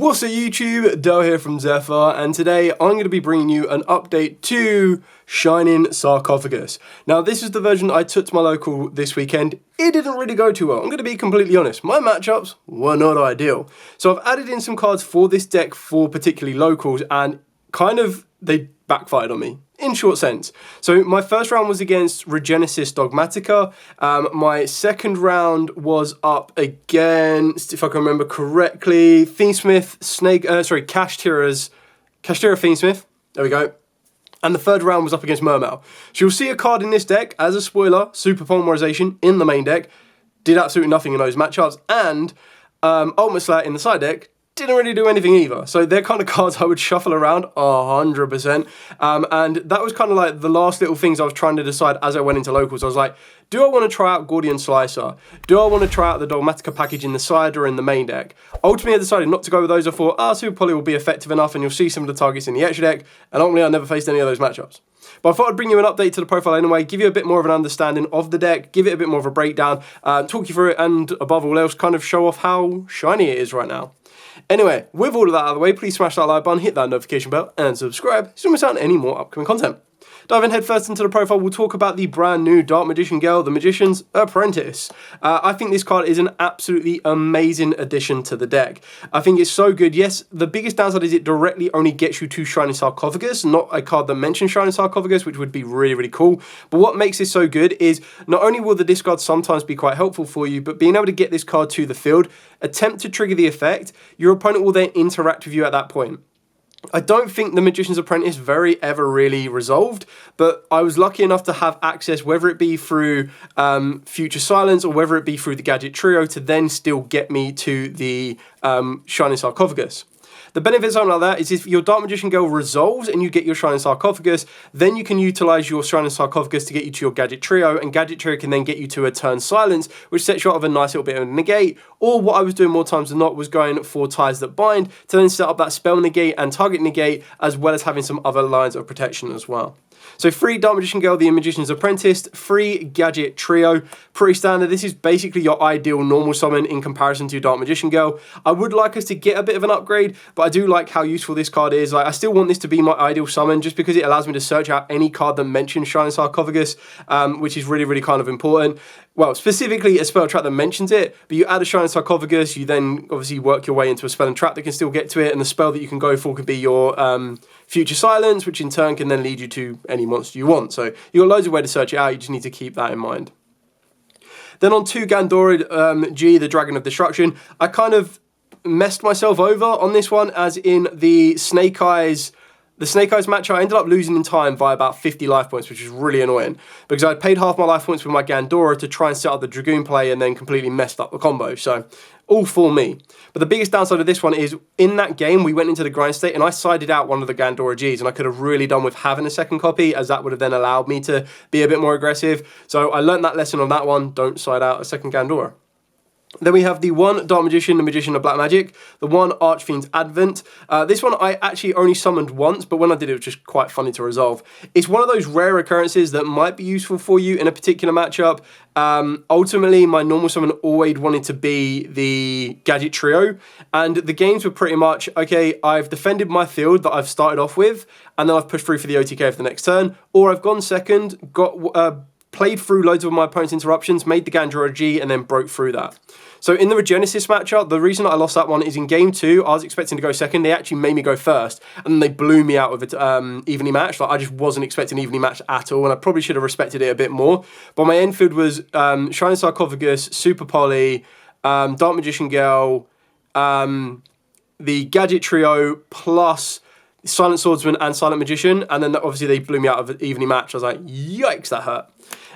What's up YouTube, Dell here from Zephyr, and today I'm going to be bringing you an update to Shining Sarcophagus. Now this is the version I took to my local this weekend. It didn't really go too well, I'm going to be completely honest. My matchups were not ideal. So I've added in some cards for this deck for particularly locals, and they backfired on me. In short sense. So my first round was against Regenesis Dogmatica. My second round was up against, if I can remember correctly, Fiendsmith, Kashtira Fiendsmith. There we go. And the third round was up against Mermail. So you'll see a card in this deck, as a spoiler, Super Polymerization in the main deck. Did absolutely nothing in those matchups. And Ultimate Slayer in the side deck didn't really do anything either. So they're kind of cards I would shuffle around 100%. And that was kind of like the last little things I was trying to decide as I went into locals. I was like, do I want to try out Gordian Slicer? Do I want to try out the Dogmatica package in the side or in the main deck? Ultimately, I decided not to go with those. I thought, Super Poly will be effective enough and you'll see some of the targets in the extra deck. And ultimately, I never faced any of those matchups. But I thought I'd bring you an update to the profile anyway, give you a bit more of an understanding of the deck, give it a bit more of a breakdown, talk you through it, and above all else, kind of show off how shiny it is right now. Anyway, with all of that out of the way, please smash that like button, hit that notification bell, and subscribe so you don't miss out on any more upcoming content. Diving headfirst into the profile, we'll talk about the brand new Dark Magician Girl, the Magician's Apprentice. I think this card is an absolutely amazing addition to the deck. I think it's so good. Yes, the biggest downside is it directly only gets you to Shining Sarcophagus, not a card that mentions Shining Sarcophagus, which would be really, really cool. But what makes this so good is not only will the discard sometimes be quite helpful for you, but being able to get this card to the field, attempt to trigger the effect, your opponent will then interact with you at that point. I don't think the Magician's Apprentice ever really resolved, but I was lucky enough to have access, whether it be through Future Silence or whether it be through the Gadget Trio, to then still get me to the Shining Sarcophagus. The benefit of something like that is if your Dark Magician Girl resolves and you get your Shining Sarcophagus, then you can utilize your Shining Sarcophagus to get you to your Gadget Trio, and Gadget Trio can then get you to a turn Silence, which sets you out of a nice little bit of a negate. Or what I was doing more times than not was going for Ties That Bind to then set up that spell negate and target negate, as well as having some other lines of protection as well. So 3 Dark Magician Girl, the Magician's Apprentice, 3 Gadget Trio, pretty standard. This is basically your ideal normal summon in comparison to Dark Magician Girl. I would like us to get a bit of an upgrade, but I do like how useful this card is. Like, I still want this to be my ideal summon just because it allows me to search out any card that mentions Shining Sarcophagus, which is really, really kind of important. Well, specifically a spell trap that mentions it, but you add a Shining Sarcophagus, you then obviously work your way into a spell and trap that can still get to it, and the spell that you can go for could be your Future Silence, which in turn can then lead you to any monster you want. So you've got loads of ways to search it out, you just need to keep that in mind. Then on to Gandora G, the Dragon of Destruction. I kind of messed myself over on this one, as in the Snake Eyes match, I ended up losing in time by about 50 life points, which is really annoying, because I paid half my life points with my Gandora to try and set up the Dragoon play and then completely messed up the combo. So all for me. But the biggest downside of this one is in that game, we went into the grind state and I sided out one of the Gandora Gs, and I could have really done with having a second copy, as that would have then allowed me to be a bit more aggressive. So I learned that lesson on that one. Don't side out a second Gandora. Then we have the 1 Dark Magician, the Magician of Black Magic, the 1 Archfiend's Advent. This one I actually only summoned once, but when I did it was just quite funny to resolve. It's one of those rare occurrences that might be useful for you in a particular matchup. Ultimately, my normal summon always wanted to be the Gadget Trio, and the games were pretty much, okay, I've defended my field that I've started off with, and then I've pushed through for the OTK for the next turn, or I've gone second, played through loads of my opponent's interruptions, made the Gandora G, and then broke through that. So in the Regenesis matchup, the reason I lost that one is in game 2, I was expecting to go second. They actually made me go first, and then they blew me out of it evenly matched. Like, I just wasn't expecting evenly matched at all, and I probably should have respected it a bit more. But my end field was Shining Sarcophagus, Super Poly, Dark Magician Girl, the Gadget Trio, plus Silent Swordsman and Silent Magician, and then obviously they blew me out of evenly matched. I was like, yikes, that hurt.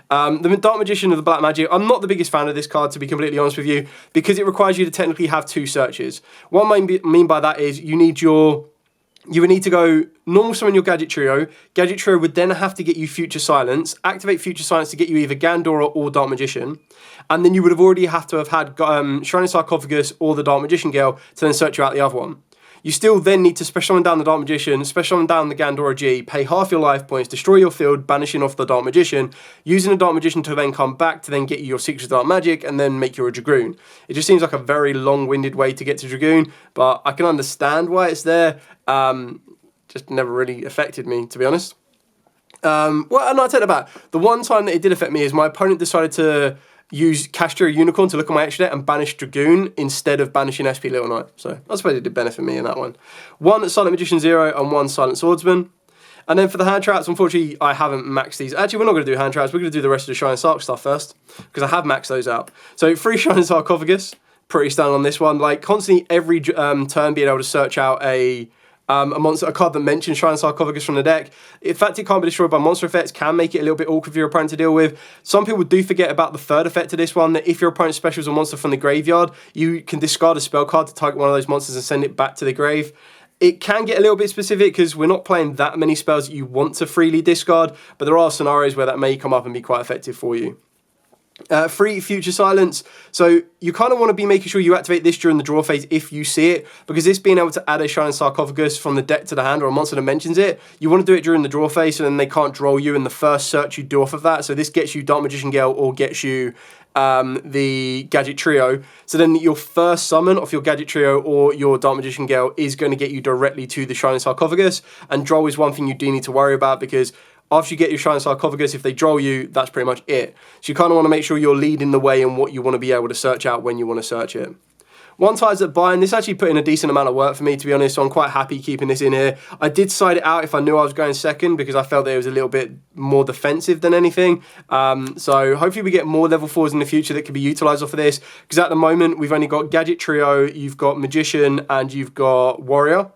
The Dark Magician of the Black Magic, I'm not the biggest fan of this card, to be completely honest with you, because it requires you to technically have 2 searches. What I mean by that is you would need to go normal summon your Gadget Trio. Gadget Trio would then have to get you Future Silence, activate Future Silence to get you either Gandora or Dark Magician, and then you would have already have to have had Shining Sarcophagus or the Dark Magician Girl to then search you out the other one. you still then need to special summon down the Dark Magician, special summon down the Gandora G, pay half your life points, destroy your field, banishing off the Dark Magician, using the Dark Magician to then come back to then get you your Secrets of Dark Magic and then make you a Dragoon. It just seems like a very long-winded way to get to Dragoon, but I can understand why it's there. Just never really affected me, to be honest. Well, no, I'll take that back. The one time that it did affect me is my opponent decided to use Castro Unicorn to look at my extra deck and banish Dragoon instead of banishing SP Little Knight. So I suppose it did benefit me in that one. 1 Silent Magician 0 and 1 Silent Swordsman. And then for the hand traps, unfortunately, I haven't maxed these. Actually, we're not going to do hand traps. We're going to do the rest of the Shining Sarc stuff first because I have maxed those out. So 3 Shining Sarcophagus, pretty standard on this one. Like constantly every turn being able to search out a monster, a card that mentions Shining Sarcophagus from the deck. In fact, it can't be destroyed by monster effects, can make it a little bit awkward for your opponent to deal with. Some people do forget about the third effect of this one, that if your opponent specials a monster from the graveyard, you can discard a spell card to target one of those monsters and send it back to the grave. It can get a little bit specific because we're not playing that many spells that you want to freely discard, but there are scenarios where that may come up and be quite effective for you. 3 Future Silence. So you kind of want to be making sure you activate this during the draw phase if you see it, because this being able to add a Shining Sarcophagus from the deck to the hand or a monster that mentions it, you want to do it during the draw phase so then they can't draw you in the first search you do off of that. So this gets you Dark Magician Gale or gets you the Gadget Trio. So then your first summon off your Gadget Trio or your Dark Magician Gale is going to get you directly to the Shining Sarcophagus, and draw is one thing you do need to worry about because after you get your Shining Sarcophagus, if they draw you, that's pretty much it. So you kind of want to make sure you're leading the way in what you want to be able to search out when you want to search it. 1 Ties at Bind. This actually put in a decent amount of work for me, to be honest, so I'm quite happy keeping this in here. I did side it out if I knew I was going second because I felt that it was a little bit more defensive than anything. So hopefully we get more level 4s in the future that can be utilised off of this, because at the moment we've only got Gadget Trio, you've got Magician, and you've got Warrior,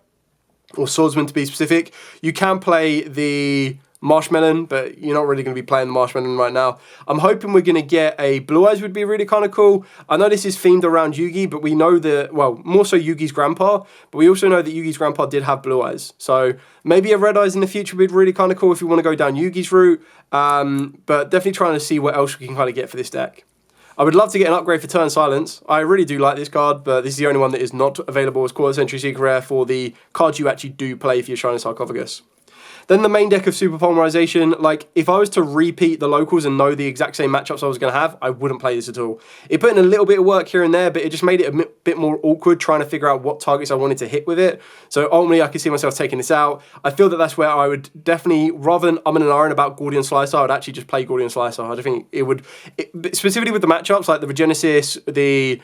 or Swordsman to be specific. You can play the Marshmallow, but you're not really going to be playing the Marshmallow right now. I'm hoping we're going to get a Blue Eyes would be really kind of cool. I know this is themed around Yugi, but we know that, well, more so Yugi's grandpa, but we also know that Yugi's grandpa did have Blue Eyes. So maybe a Red Eyes in the future would be really kind of cool if you want to go down Yugi's route, but definitely trying to see what else we can kind of get for this deck. I would love to get an upgrade for Turn Silence. I really do like this card, but this is the only one that is not available as Quarter Century Secret Rare for the cards you actually do play for your Shining Sarcophagus. Then the main deck of Super Polymerization, like if I was to repeat the locals and know the exact same matchups I was going to have, I wouldn't play this at all. It put in a little bit of work here and there, but it just made it a bit more awkward trying to figure out what targets I wanted to hit with it. So ultimately I could see myself taking this out. I feel that that's where I would definitely, rather than umming and ahhing about Gordian Slicer, I would actually just play Gordian Slicer. I just think it would, specifically with the matchups like the Regenesis, the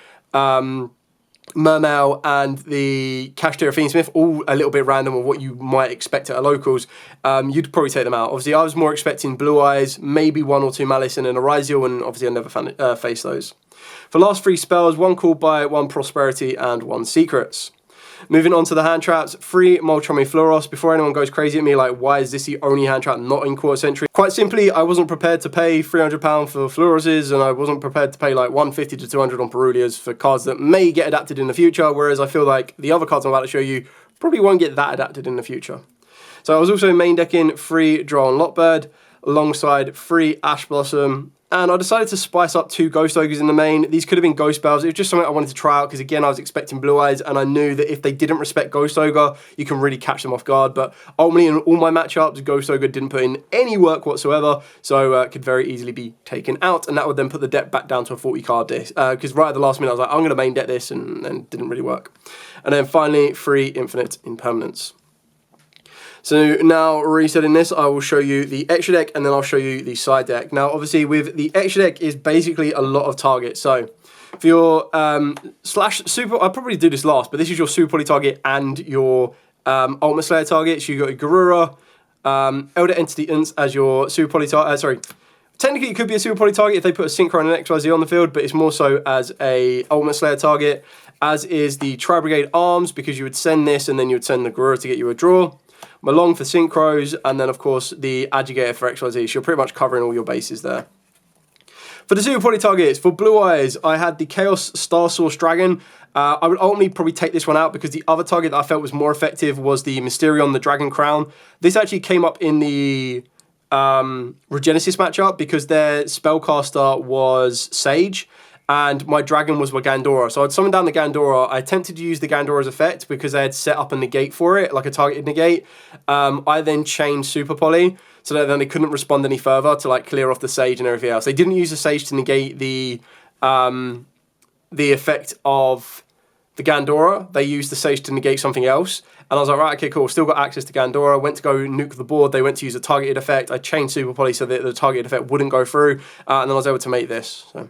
Mermail and the Kashtira Fiendsmith, all a little bit random of what you might expect at a locals, you'd probably take them out. Obviously, I was more expecting Blue Eyes, maybe 1 or 2 Malice and an Arysiel, and obviously I never faced those. For last 3 spells, 1 Called By, 1 Prosperity, and 1 Secrets. Moving on to the hand traps, 3 Moltrami Fluoros. Before anyone goes crazy at me, like, why is this the only hand trap not in Quarter Century? Quite simply, I wasn't prepared to pay £300 for Fluoroses, and I wasn't prepared to pay like $150 to $200 on Perulias for cards that may get adapted in the future, whereas I feel like the other cards I'm about to show you probably won't get that adapted in the future. So I was also main decking 3 Droll and Lockbird, alongside 3 Ash Blossom, and I decided to spice up 2 Ghost Ogres in the main. These could have been Ghost Spells. It was just something I wanted to try out because, again, I was expecting Blue Eyes, and I knew that if they didn't respect Ghost Ogre, you can really catch them off guard. But ultimately, in all my matchups, Ghost Ogre didn't put in any work whatsoever, so it could very easily be taken out, and that would then put the deck back down to a 40 card deck. Because right at the last minute, I was like, I'm going to main deck this, and then didn't really work. And then finally, 3 Infinite Impermanence. So now resetting this, I will show you the extra deck and then I'll show you the side deck. Now obviously with the extra deck is basically a lot of targets. So for your slash super, I'll probably do this last, but this is your super poly target and your Ultimate Slayer targets. You got your Garura, Elder Entity Unts as your super poly target, technically it could be a super poly target if they put a Synchro and an XYZ on the field, but it's more so as a Ultimate Slayer target, as is the Tri-Brigade Arms, because you would send this and then you would send the Garura to get you a draw. Malong for Synchros, and then of course the Agitator for XYZ, so you're pretty much covering all your bases there. For the super poly targets, for Blue Eyes, I had the Chaos Star Source Dragon. I would ultimately probably take this one out because the other target that I felt was more effective was the Mysterion, the Dragon Crown. This actually came up in the Regenesis matchup because their spellcaster was Sage, and my dragon was my Gandora. So I'd summoned down the Gandora. I attempted to use the Gandora's effect because I had set up a negate for it, like a targeted negate. I then chained Super Poly so that then they couldn't respond any further to like clear off the Sage and everything else. They didn't use the Sage to negate the effect of the Gandora. They used the Sage to negate something else. And I was like, right, okay, cool. Still got access to Gandora. Went to go nuke the board. They went to use a targeted effect. I chained Super Poly so that the targeted effect wouldn't go through. And then I was able to mate this. So,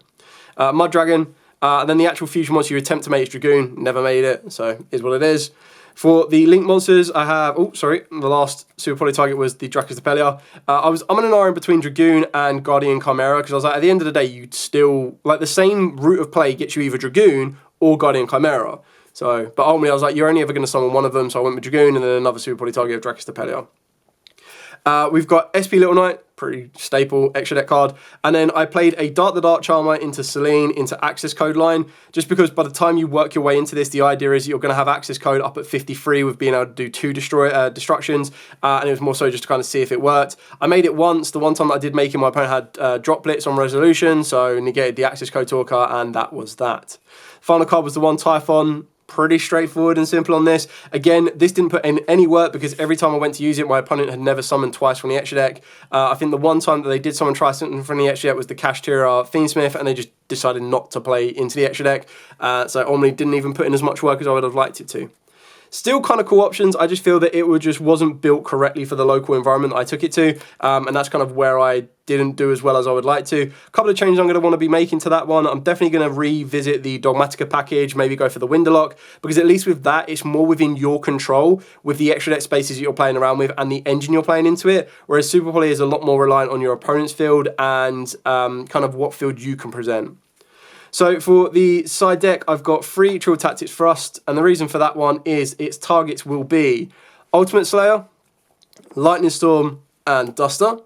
Mud Dragon. And then the actual fusion monster you attempt to mate is Dragoon. Never made it. So, is what it is. For the Link monsters, I have... Oh, sorry. The last Super Poly target was the Dracostepelia. I'm in an iron between Dragoon and Guardian Chimera because I was like, at the end of the day, you'd still... Like, the same route of play gets you either Dragoon or Guardian Chimera. So, but ultimately I was like, you're only ever going to summon one of them, so I went with Dragoon and then another Super Poly target of Dracostepelia. We've got SP Little Knight, pretty staple extra deck card, and then I played a Dart the Dark Charmer into Selene into access code line, just because by the time you work your way into this, the idea is you're going to have access code up at 53 with being able to do 2 destructions, and it was more so just to kind of see if it worked. I made it once. The one time that I did make it, my opponent had droplets on resolution, so negated the access code talker, and that was that. Final card was the one Typhon. Pretty straightforward and simple on this. Again, this didn't put in any work because every time I went to use it, my opponent had never summoned twice from the extra deck. I think the one time that they did summon twice from the extra deck was the Kashtira Fiendsmith, and they just decided not to play into the extra deck. So Omni didn't even put in as much work as I would have liked it to. Still kind of cool options. I just feel that it just wasn't built correctly for the local environment that I took it to, and that's kind of where I didn't do as well as I would like to. A couple of changes I'm going to want to be making to that one. I'm definitely going to revisit the Dogmatica package, maybe go for the Winterlock, because at least with that, it's more within your control with the extra deck spaces that you're playing around with and the engine you're playing into it, whereas Super Poly is a lot more reliant on your opponent's field and kind of what field you can present. So for the side deck, I've got 3 Trill Tactics Thrust, and the reason for that one is its targets will be Ultimate Slayer, Lightning Storm, and Duster.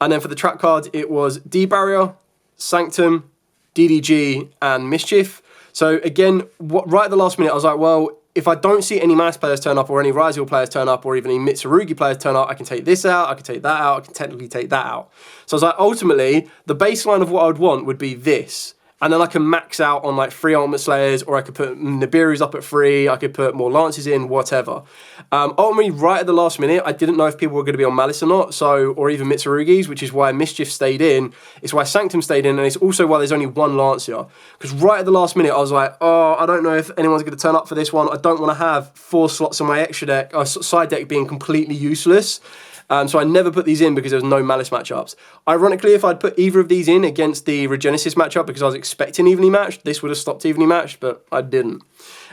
And then for the trap cards, it was D-Barrier, Sanctum, DDG, and Mischief. So again, right at the last minute, I was like, well, if I don't see any Mass players turn up or any Ryzel players turn up or even any Mitsurugi players turn up, I can take this out, I can take that out, I can technically take that out. So I was like, ultimately, the baseline of what I would want would be this. And then I can max out on like 3 Ultimate Slayers, or I could put Nibiru's up at 3, I could put more Lances in, whatever. Ultimately, right at the last minute, I didn't know if people were going to be on Malice or not, or even Mitsurugi's, which is why Mischief stayed in. It's why Sanctum stayed in, and it's also why there's only 1 Lancia. Because right at the last minute, I was like, oh, I don't know if anyone's going to turn up for this one. I don't want to have 4 slots on my extra deck, side deck being completely useless. So I never put these in because there was no Malice matchups. Ironically, if I'd put either of these in against the Regenesis matchup because I was expecting evenly matched, this would have stopped evenly matched, but I didn't.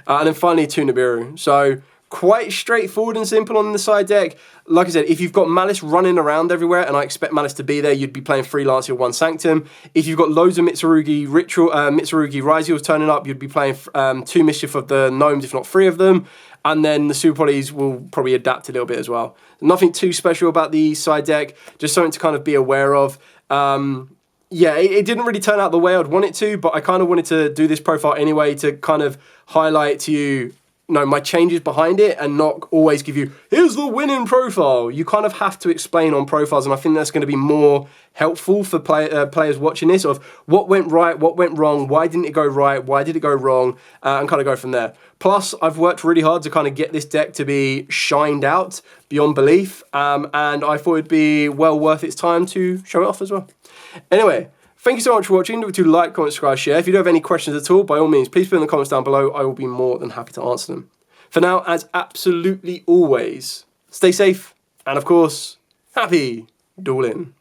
And then finally, 2 Nibiru. So quite straightforward and simple on the side deck. Like I said, if you've got Malice running around everywhere, and I expect Malice to be there, you'd be playing 3 Lancia, 1 Sanctum. If you've got loads of Mitsurugi Ryzels turning up, you'd be playing 2 Mischief of the Gnomes, if not 3 of them. And then the Super Polys will probably adapt a little bit as well. Nothing too special about the side deck, just something to kind of be aware of. Yeah, it didn't really turn out the way I'd want it to, but I kind of wanted to do this profile anyway to kind of highlight to you, my changes behind it and not always give you, here's the winning profile. You kind of have to explain on profiles, and I think that's going to be more helpful for players watching this, of what went right, what went wrong, why didn't it go right, why did it go wrong, and kind of go from there. Plus, I've worked really hard to kind of get this deck to be shined out beyond belief, and I thought it'd be well worth its time to show it off as well. Anyway, thank you so much for watching. Don't forget to like, comment, subscribe, share. If you do have any questions at all, by all means, please put in the comments down below. I will be more than happy to answer them. For now, as absolutely always, stay safe, and of course, happy dueling.